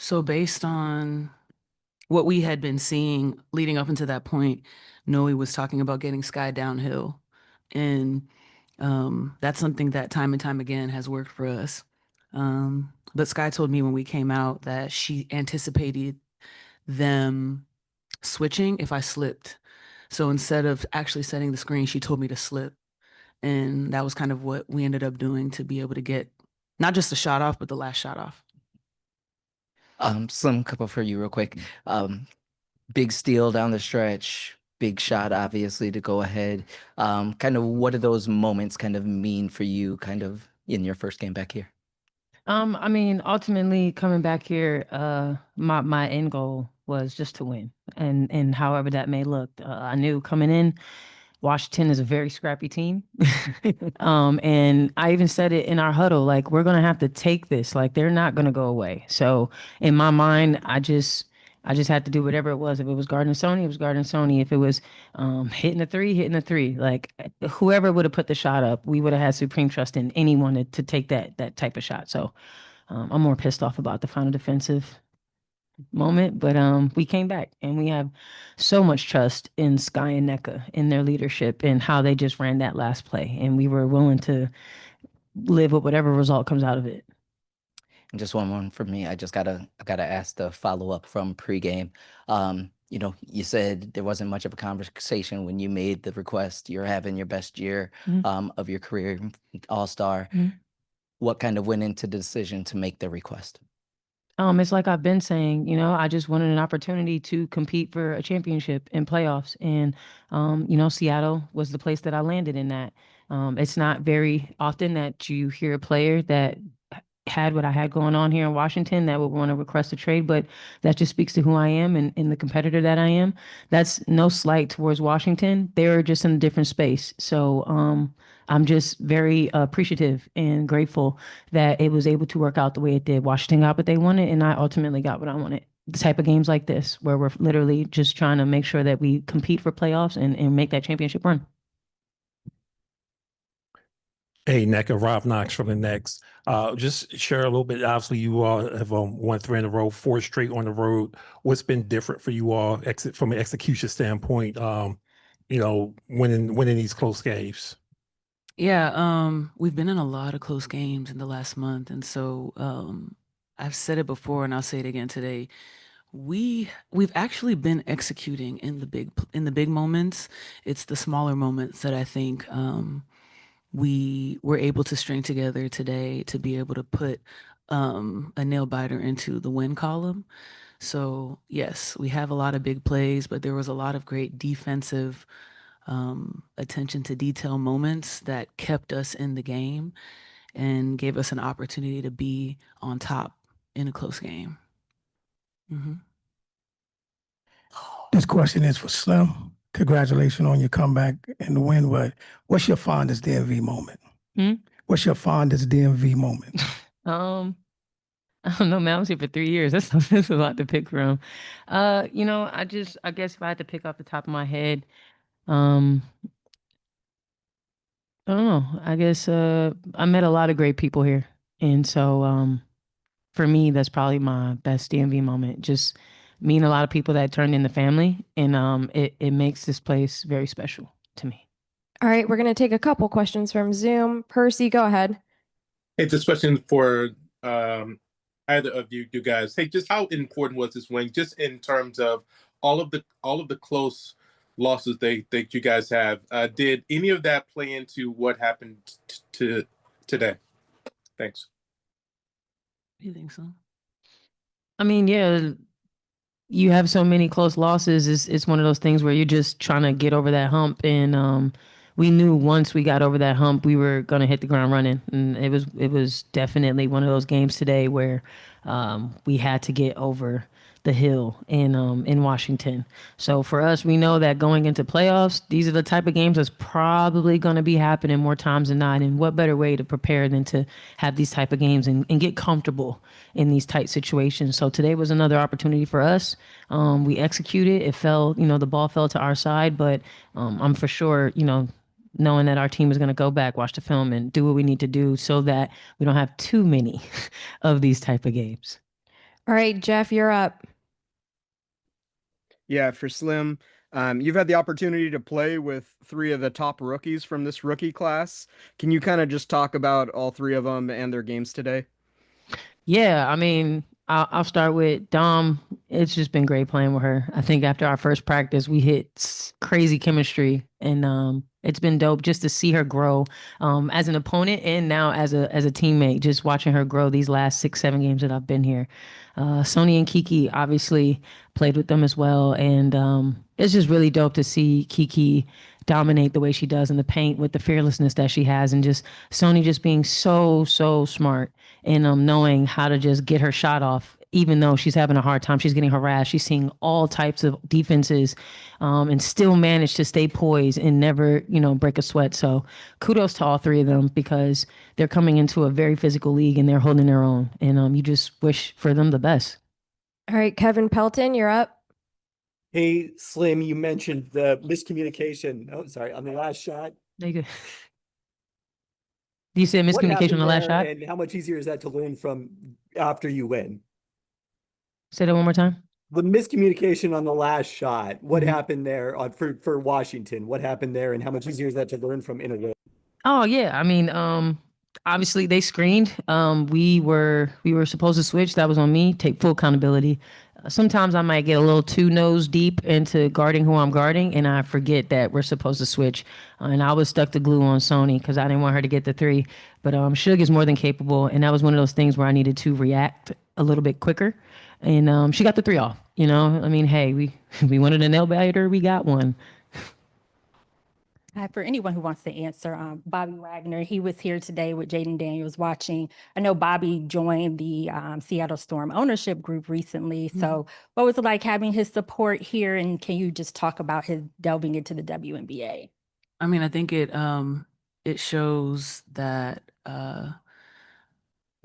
So based on what we had been seeing leading up into that point, Noe was talking about getting Sky downhill. And that's something that time and time again has worked for us. But Sky told me when we came out that she anticipated them switching if I slipped. So instead of actually setting the screen, she told me to slip. And that was kind of what we ended up doing to be able to get not just the shot off, but the last shot off. Some couple for you real quick. Big steal down the stretch, big shot, obviously, to go ahead. Kind of what do those moments kind of mean for you kind of in your first game back here? I mean, ultimately coming back here, my end goal was just to win, and however that may look, I knew coming in, Washington is a very scrappy team. And I even said it in our huddle, like we're gonna have to take this, like they're not gonna go away. So in my mind, I just had to do whatever it was. If it was guarding Sony, it was guarding Sony. If it was hitting the three, hitting the three. Like whoever would have put the shot up, we would have had supreme trust in anyone to take that type of shot. So I'm more pissed off about the final defensive moment, but we came back and we have so much trust in Sky and Nneka in their leadership and how they just ran that last play, and we were willing to live with whatever result comes out of it. And just one more from me. I gotta ask the follow-up from pregame. You said there wasn't much of a conversation when you made the request. You're having your best year Mhm. of your career, all-star. Mhm. What kind of went into the decision to make the request? It's like I've been saying, I just wanted an opportunity to compete for a championship in playoffs. And, Seattle was the place that I landed in that. It's not very often that you hear a player that had what I had going on here in Washington that would want to request a trade, but that just speaks to who I am and the competitor that I am. That's no slight towards Washington. They're just in a different space. So I'm just very appreciative and grateful that it was able to work out the way it did. Washington got what they wanted, and I ultimately got what I wanted. The type of games like this, where we're literally just trying to make sure that we compete for playoffs and make that championship run. Hey, Nneka, Rob Knox from the Next. Just share a little bit. Obviously, you all have won three in a row, four straight on the road. What's been different for you all from an execution standpoint? Winning these close games. Yeah, we've been in a lot of close games in the last month, and so I've said it before and I'll say it again today. We've actually been executing in the big moments. It's the smaller moments that I think we were able to string together today to be able to put a nail biter into the win column. So yes, we have a lot of big plays, but there was a lot of great defensive attention to detail moments that kept us in the game and gave us an opportunity to be on top in a close game. Hmm. This question is for Slim. Congratulations on your comeback and the win, but what's your fondest DMV moment? Hmm? What's your fondest DMV moment? Um, I don't know, man. I was here for 3 years. That's a lot to pick from. I guess if I had to pick off the top of my head, um, I don't know. I guess I met a lot of great people here, and so for me, that's probably my best DMV moment. Just meeting a lot of people that turned into family, and it makes this place very special to me. All right, we're going to take a couple questions from Zoom. Percy, go ahead. Hey, this question for either of you guys. Hey, just how important was this win, just in terms of all of the close losses that you guys have? Did any of that play into what happened to today? Thanks. You think so? I mean, yeah, you have so many close losses. It's one of those things where you're just trying to get over that hump, and we knew once we got over that hump, we were gonna hit the ground running, and it was definitely one of those games today where we had to get over the hill in Washington. So for us, we know that going into playoffs, these are the type of games that's probably going to be happening more times than not. And what better way to prepare than to have these type of games and get comfortable in these tight situations. So today was another opportunity for us. We executed. It fell, the ball fell to our side, but I'm for sure, knowing that our team is going to go back, watch the film, and do what we need to do so that we don't have too many of these type of games. All right, Jeff, you're up. Yeah, for Slim, you've had the opportunity to play with three of the top rookies from this rookie class. Can you kind of just talk about all three of them and their games today? Yeah, I mean, I'll start with Dom. It's just been great playing with her. I think after our first practice, we hit crazy chemistry, and it's been dope just to see her grow as an opponent and now as a teammate. Just watching her grow these last 6, 7 games that I've been here. Sony and Kiki obviously played with them as well, and it's just really dope to see Kiki dominate the way she does in the paint with the fearlessness that she has, and just Sony just being so smart and knowing how to just get her shot off. Even though she's having a hard time, she's getting harassed. She's seeing all types of defenses, and still manage to stay poised and never, break a sweat. So kudos to all three of them because they're coming into a very physical league and they're holding their own. And you just wish for them the best. All right, Kevin Pelton, you're up. Hey, Slim, you mentioned the miscommunication. Oh, sorry, on the last shot. There you go. You said What miscommunication on happened the last there, shot? and how much easier is that to learn from after you win? Say that one more time. The miscommunication on the last shot. What Mhm. happened there for Washington? What happened there, and how much easier is that to learn from in a win? Oh yeah, I mean, obviously they screened. We were supposed to switch. That was on me. Take full accountability. Sometimes I might get a little too nose deep into guarding who I'm guarding, and I forget that we're supposed to switch. And I was stuck to glue on Sony because I didn't want her to get the three. But Suge is more than capable, and that was one of those things where I needed to react a little bit quicker. And she got the three off. I mean, hey, we we wanted a nail biter, we got one. For anyone who wants to answer, Bobby Wagner, he was here today with Jaden Daniels watching. I know Bobby joined the Seattle Storm ownership group recently. So what was it like having his support here? And can you just talk about his delving into the WNBA? I mean, I think it shows that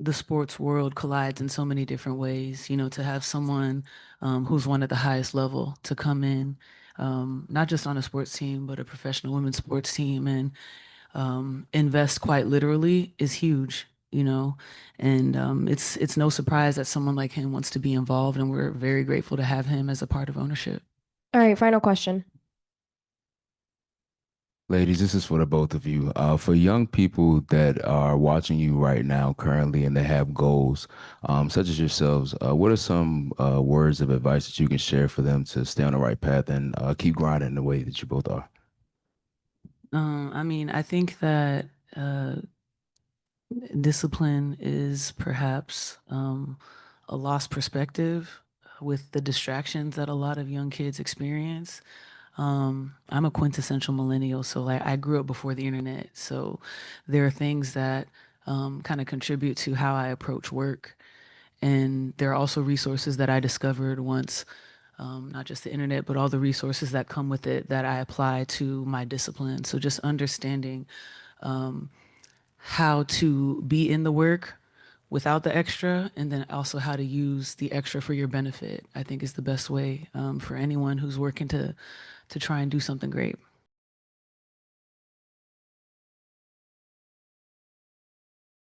the sports world collides in so many different ways. To have someone who's won at the highest level to come in, not just on a sports team, but a professional women's sports team, and invest quite literally is huge. And it's no surprise that someone like him wants to be involved, and we're very grateful to have him as a part of ownership. All right, final question. Ladies, this is for the both of you. For young people that are watching you right now currently and they have goals, such as yourselves, what are some words of advice that you can share for them to stay on the right path and keep grinding the way that you both are? I mean, I think that discipline is perhaps a lost perspective with the distractions that a lot of young kids experience. I'm a quintessential millennial, so I grew up before the internet. So there are things that kind of contribute to how I approach work. And there are also resources that I discovered once, not just the internet, but all the resources that come with it that I apply to my discipline. So just understanding how to be in the work without the extra, and then also how to use the extra for your benefit, I think is the best way for anyone who's working to try and do something great.